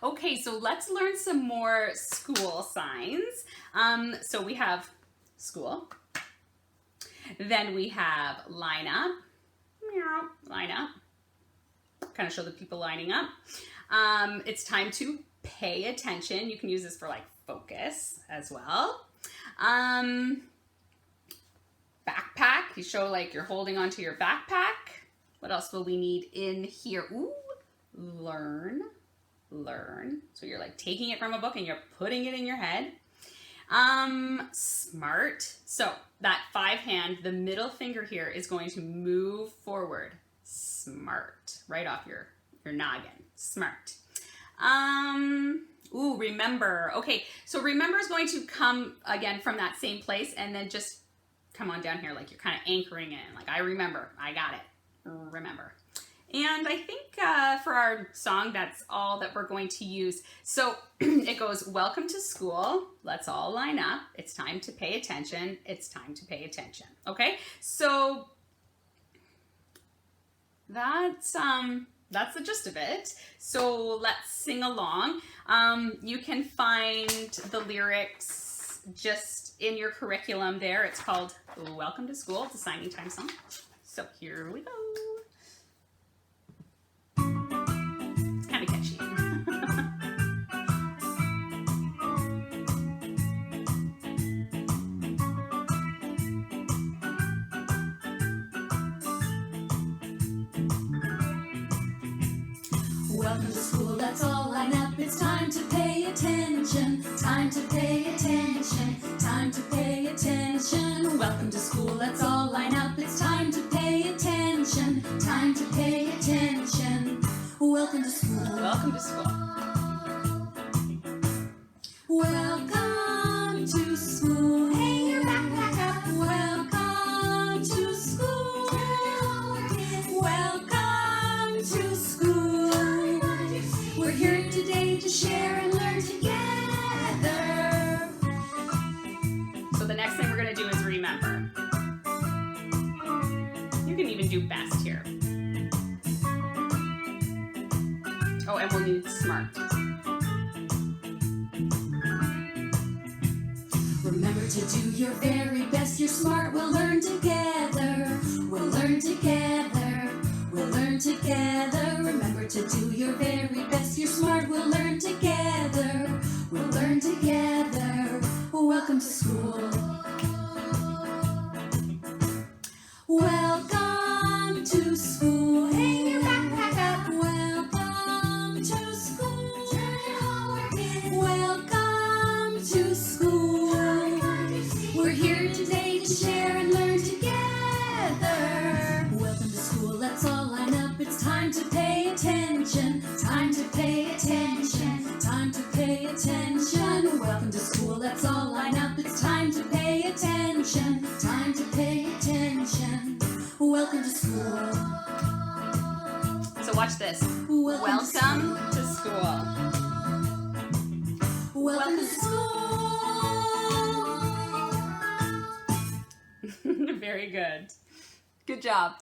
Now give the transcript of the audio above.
Okay, so let's learn some more school signs. So we have school. Then we have line up. Meow, line up. Kind of show the people lining up. It's time to pay attention. You can use this for like focus as well. Backpack. You show like you're holding onto your backpack. What else will we need in here? Ooh, learn. So you're like taking it from a book and you're putting it in your head. Smart. So that 5 hand, the middle finger here is going to move forward. Smart. Right off your noggin. Smart. Ooh, remember. Okay, so remember is going to come again from that same place and then just come on down here like you're kind of anchoring in. Like, I remember. I got it. Remember. And I think for our song, that's all that we're going to use. So it goes, welcome to school. Let's all line up. It's time to pay attention. It's time to pay attention. Okay, so that's the gist of it. So let's sing along. You can find the lyrics just in your curriculum there. It's called Welcome to School. It's a signing time song. So here we go. It's kind of catchy. Welcome to school, let's all line up. It's time to pay attention. Time to pay attention. Time to pay attention. Welcome to school, let's all line up. It's time to pay attention. Time to pay attention. Welcome to school. Welcome to school. Welcome to school. Hang your backpack up. Welcome to school. Welcome to school. We're here today to share and learn together. So the next thing we're going to do is remember. You can even do best here. Oh, and we'll need smart. Remember to do your very best. You're smart. We'll learn together. We'll learn together. We'll learn together. Remember to do your very best. You're smart. We'll learn together. We'll learn together. Welcome to school. Welcome to school. Hang your backpack up. Welcome to school. Welcome to school. We're here today to share and learn together. Welcome to school. Let's all line up. It's time to pay attention. Time to pay attention. Time to pay attention. Welcome to school. Let's all line up. It's time to pay attention. Time to pay attention. Welcome to school. So watch this. Welcome to school. Welcome to school. Very good. Good job.